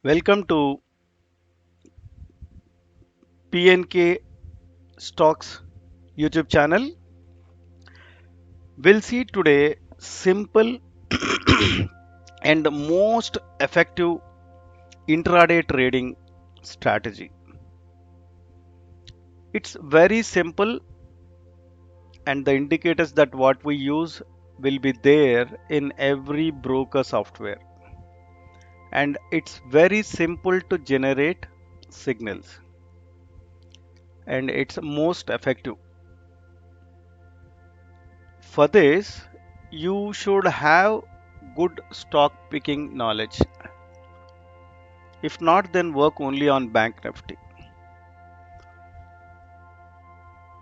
Welcome to PNK Stocks YouTube channel. We'll see today simple and most effective intraday trading strategy. It's very simple and the indicators that what we use will be there in every broker software, and it's very simple to generate signals and it's most effective. For this, you should have good stock picking knowledge. If not, then work only on Bank Nifty.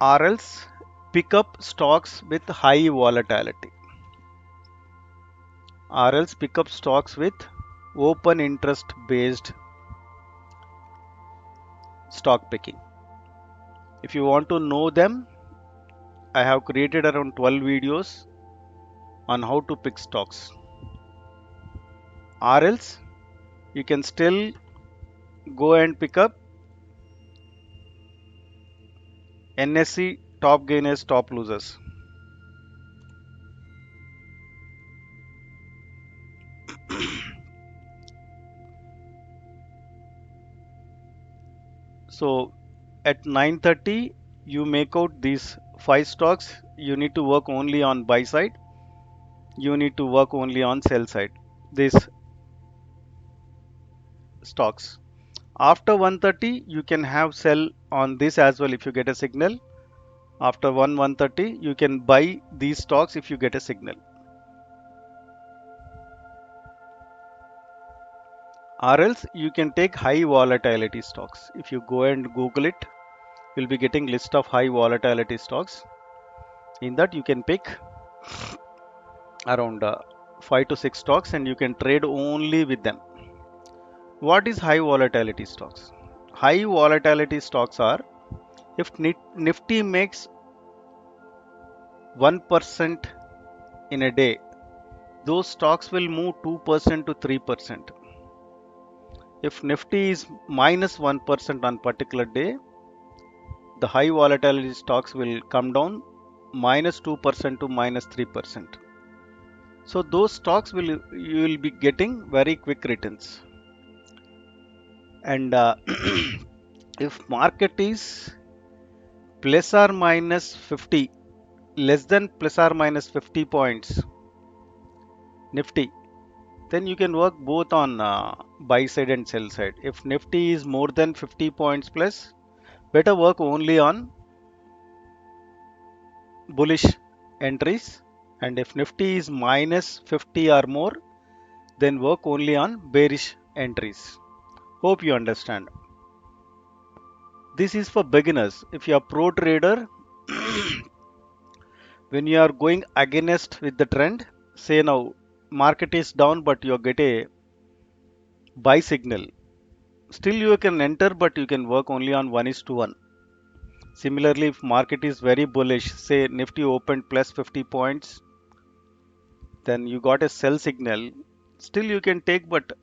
Or else pick up stocks with high volatility. Or else pick up stocks with open interest based stock picking. If you want to know them, I have created around 12 videos on how to pick stocks. Or else you can still go and pick up NSE top gainers, top losers. So at 9:30 you make out these 5 stocks. You need to work only on buy side. You need to work only on sell side. These stocks. After 1:30 you can have sell on this as well if you get a signal. After 1:30 you can buy these stocks if you get a signal. Or else you can take high volatility stocks. If you go and Google it, you'll be getting list of high volatility stocks. In that you can pick around 5 to 6 stocks and you can trade only with them. What is high volatility stocks? High volatility stocks are if Nifty makes 1% in a day, those stocks will move 2% to 3%. If Nifty is minus 1% on particular day, the high volatility stocks will come down minus 2% to minus 3%. So those stocks you will be getting very quick returns. And if market is plus or minus 50, less than plus or minus 50 points Nifty, then you can work both on buy side and sell side. If Nifty is more than 50 points plus, better work only on bullish entries. And if Nifty is minus 50 or more, then work only on bearish entries. Hope you understand. This is for beginners. If you are pro trader, when you are going against with the trend, say now market is down but you get a buy signal, still you can enter but you can work only on 1:1. Similarly, if market is very bullish, say Nifty opened plus 50 points, then you got a sell signal, still you can take but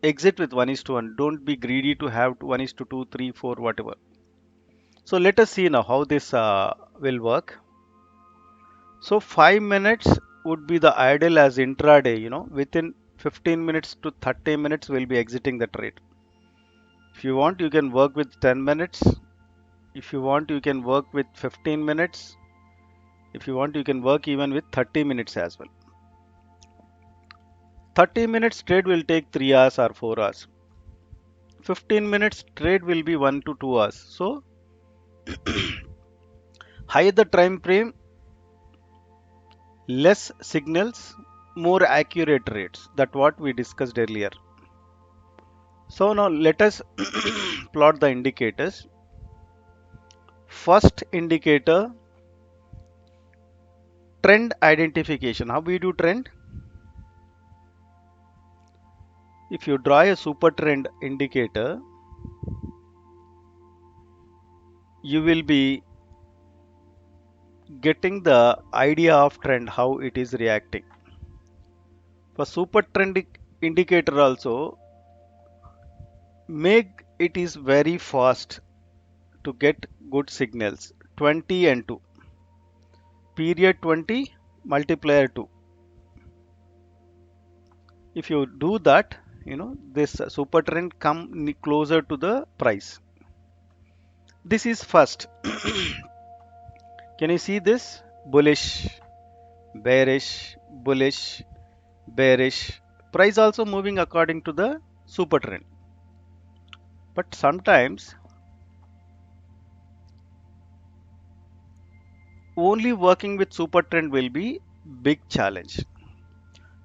exit with 1:1. Don't be greedy to have 1:2, 3, 4, whatever. So let us see now how this will work. So 5 minutes would be the ideal as intraday, within 15 minutes to 30 minutes we'll be exiting the trade. If you want, you can work with 10 minutes. If you want, you can work with 15 minutes. If you want, you can work even with 30 minutes as well. 30 minutes trade will take 3 hours or 4 hours. 15 minutes trade will be 1 to 2 hours. So higher the time frame, less signals, more accurate trades. That's what we discussed earlier. So now let us plot the indicators. First indicator, trend identification. How we do trend? If you draw a super trend indicator, you will be getting the idea of trend, how it is reacting. For super trend indicator also, Make it is very fast to get good signals. 20 and 2. Period 20 multiplier 2. If you do that, this super trend come closer to the price. This is first. Can you see this? Bullish, bearish, bullish, bearish. Price also moving according to the super trend. But sometimes only working with super trend will be big challenge.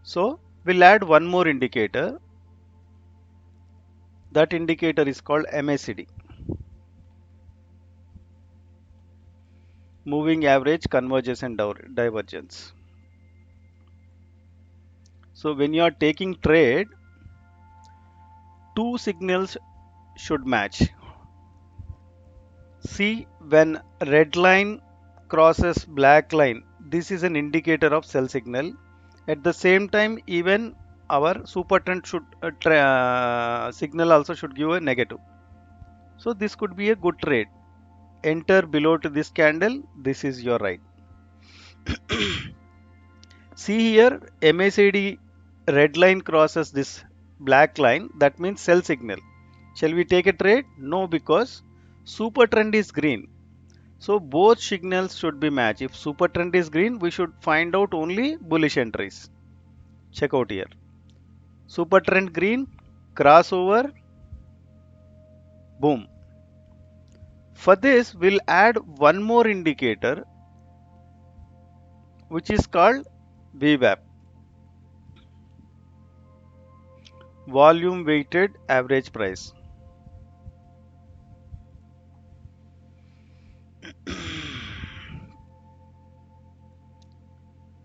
So we'll add one more indicator. That indicator is called MACD. Moving average convergence and divergence. So when you are taking trade, two signals should match. See, when red line crosses black line, this is an indicator of sell signal. At the same time, even our super trend should signal also should give a negative. So this could be a good trade. Enter below to this candle. This is your right. See here, MACD red line crosses this black line. That means sell signal. Shall we take a trade? No, because super trend is green. So both signals should be matched. If super trend is green, we should find out only bullish entries. Check out here. Super trend green, crossover, boom. For this, we'll add one more indicator, which is called VWAP, volume weighted average price.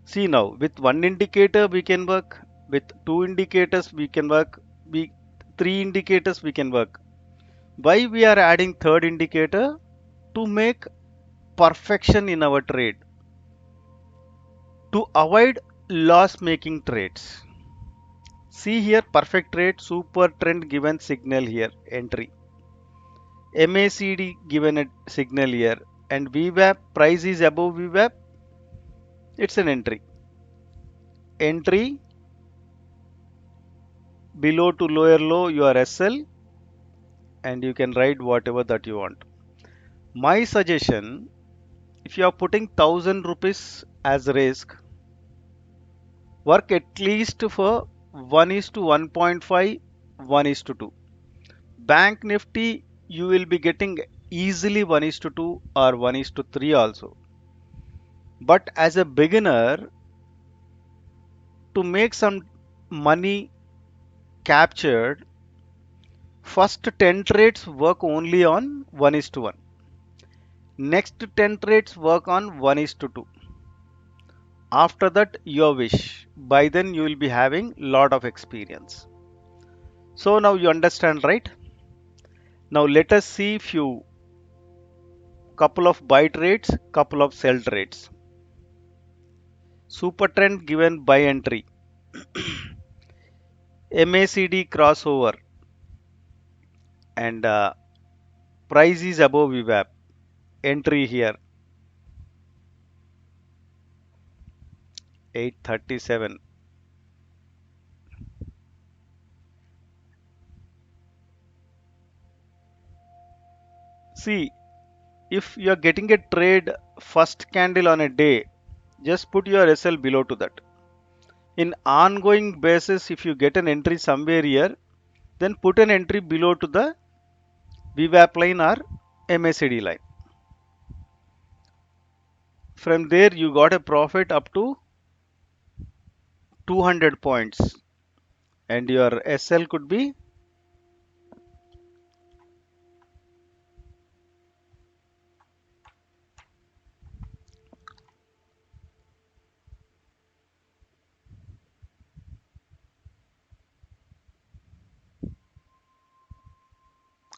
See now, with one indicator we can work, with two indicators we can work, with three indicators we can work. Why we are adding third indicator? To make perfection in our trade, to avoid loss making trades. See here, perfect trade, super trend given signal here, entry. MACD given a signal here, and VWAP price is above VWAP, it's an entry. Entry below to lower low, your SL, and you can write whatever that you want. My suggestion, if you are putting 1000 rupees as risk, work at least for 1 is to 1.5, 1 is to 2. Bank Nifty, you will be getting easily 1 is to 2 or 1 is to 3 also. But as a beginner, to make some money captured, first 10 trades work only on 1 is to 1. Next 10 trades work on 1 is to 2. After that, your wish. By then you will be having lot of experience. So now you understand, right? Now let us see few couple of buy trades, couple of sell trades. Super trend given buy entry. MACD crossover, and price is above VWAP. Entry here 837. See, if you are getting a trade first candle on a day, just put your SL below to that. In ongoing basis, if you get an entry somewhere here, then put an entry below to the VWAP line or MACD line. From there you got a profit up to 200 points, and your SL could be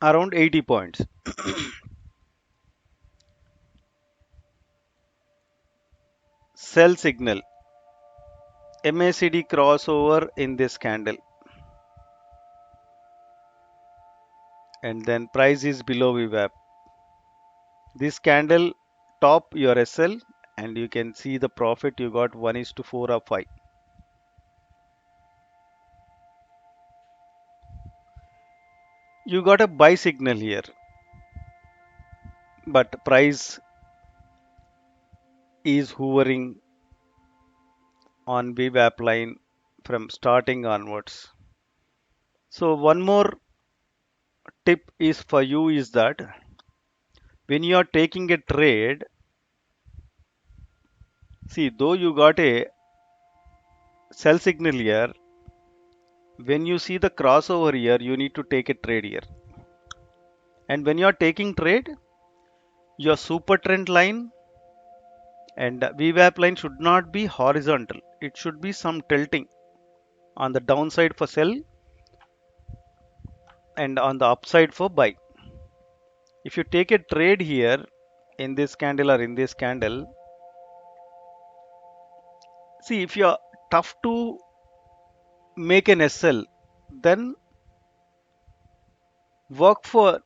around 80 points. Sell signal, MACD crossover in this candle. and then price is below VWAP. This candle top your SL, and you can see the profit you got 1 is to 4 or 5. You got a buy signal here, but price is hovering on VWAP line from starting onwards. So one more tip is for you is that when you are taking a trade, see, though you got a sell signal here, when you see the crossover here, you need to take a trade here. And when you are taking trade, your super trend line and VWAP line should not be horizontal. It should be some tilting on the downside for sell and on the upside for buy. If you take a trade here in this candle or in this candle, see, if you are tough to make an SL, then work for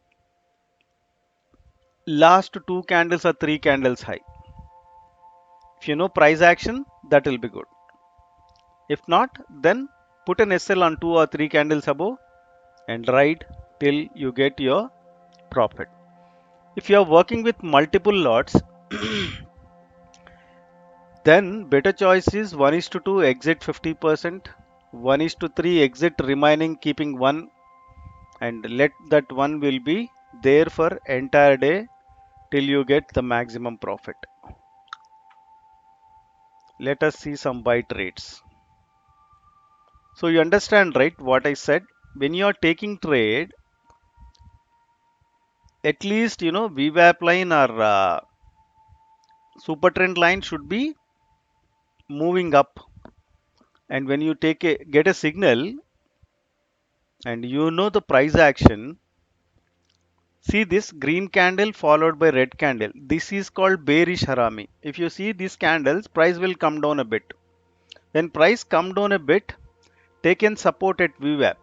last two candles or three candles high. If you know price action, that will be good. If not, then put an SL on two or three candles above and ride till you get your profit. If you are working with multiple lots, then better choice is 1 is to 2 exit 50%, 1 is to 3 exit remaining keeping 1, and let that one will be there for entire day till you get the maximum profit. Let us see some buy trades. So you understand, right, what I said? When you are taking trade, at least VWAP line or super trend line should be moving up. And when you get a signal and you know the price action, see this green candle followed by red candle. This is called bearish harami. If you see these candles, price will come down a bit. When price come down a bit, take in support at VWAP.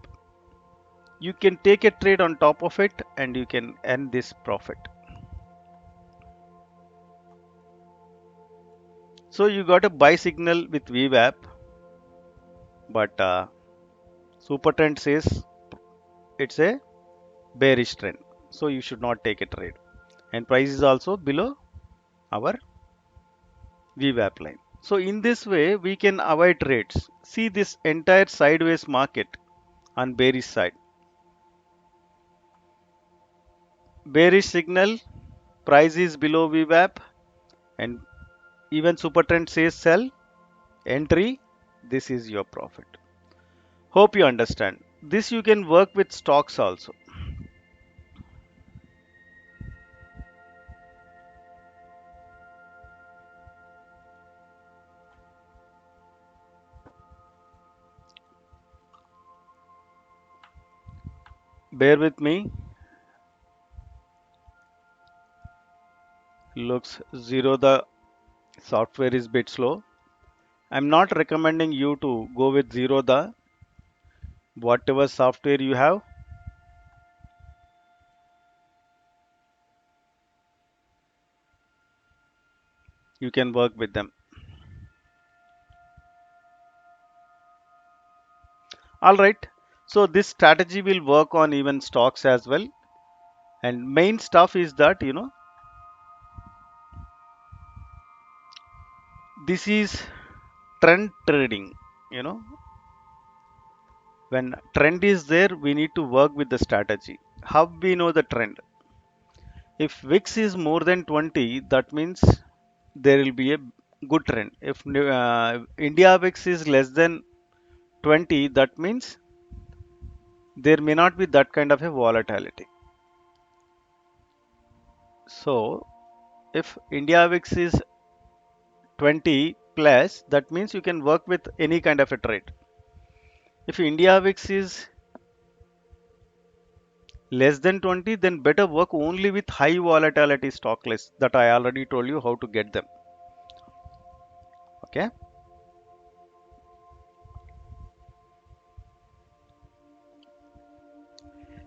You can take a trade on top of it and you can earn this profit. So you got a buy signal with VWAP, but super trend says it's a bearish trend. So you should not take a trade. And price is also below our VWAP line. So in this way, we can avoid trades. See this entire sideways market on bearish side. Bearish signal, price is below VWAP, and even super trend says sell, entry, this is your profit. Hope you understand. This you can work with stocks also. Bear with me. Looks zero, the software is bit slow. I'm not recommending you to go with zero the whatever software you have. You can work with them. All right. So this strategy will work on even stocks as well. And main stuff is that, this is trend trading. You know, when trend is there, we need to work with the strategy. How we know the trend? If VIX is more than 20, that means there will be a good trend. If India VIX is less than 20, that means there may not be that kind of a volatility. So if India VIX is 20 plus, that means you can work with any kind of a trade. If India VIX is less than 20, then better work only with high volatility stock lists that I already told you how to get them. Okay.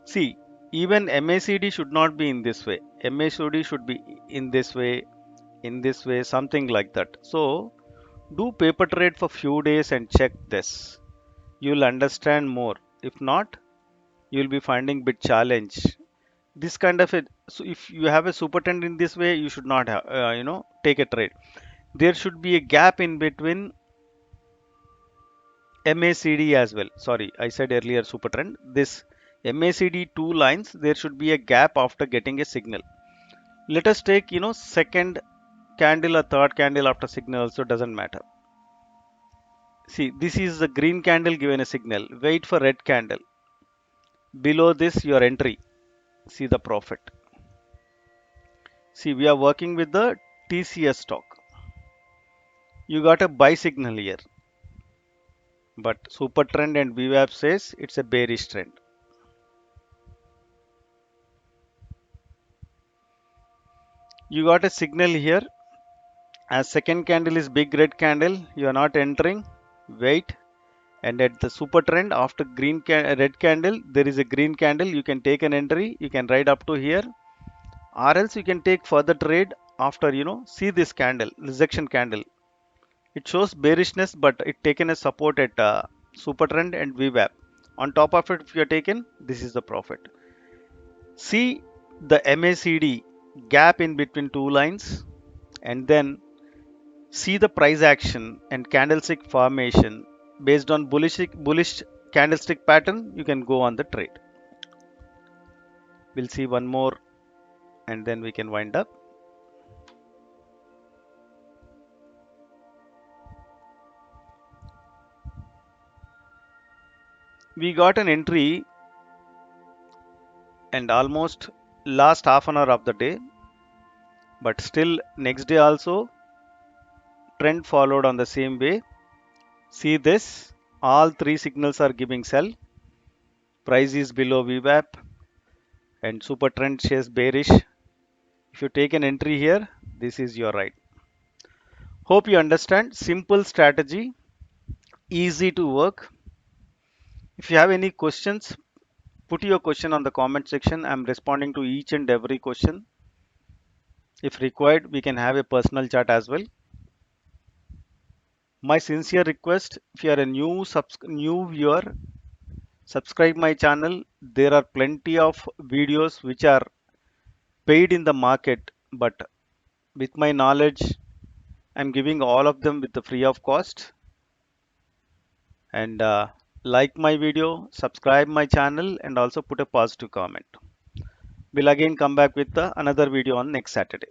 See, Even MACD should not be in this way. MACD should be in this way, something like that. So do paper trade for few days and check this. You'll understand more. If not, you'll be finding bit challenge. This kind of a, so if you have a super trend in this way, you should not have, take a trade. There should be a gap in between MACD as well. Sorry, I said earlier super trend. This MACD two lines, there should be a gap after getting a signal. Let us take, second candle or third candle after signal also doesn't matter. See, this is the green candle given a signal. Wait for red candle. Below this, your entry. See the profit. See, we are working with the TCS stock. You got a buy signal here. But super trend and VWAP says it's a bearish trend. You got a signal here. As second candle is big red candle, you are not entering. Wait. And at the super trend after red candle, there is a green candle. You can take an entry. You can ride up to here. Or else you can take further trade after, see this candle, rejection candle. It shows bearishness, but it taken a support at super trend and VWAP. On top of it, if you are taken, this is the profit. See the MACD gap in between two lines, and then see the price action and candlestick formation. Based on bullish candlestick pattern, you can go on the trade. We'll see one more and then we can wind up. We got an entry and almost last half an hour of the day, but still next day also trend followed on the same way. See this, all three signals are giving sell. Price is below VWAP and super trend shares bearish. If you take an entry here, this is your right. Hope you understand. Simple strategy, easy to work. If you have any questions, put your question on the comment section. I'm responding to each and every question. If required, we can have a personal chat as well. My sincere request, if you are a new viewer, subscribe my channel. There are plenty of videos which are paid in the market, but with my knowledge, I'm giving all of them with the free of cost. And like my video, subscribe my channel, and also put a positive comment. We'll again come back with another video on next Saturday.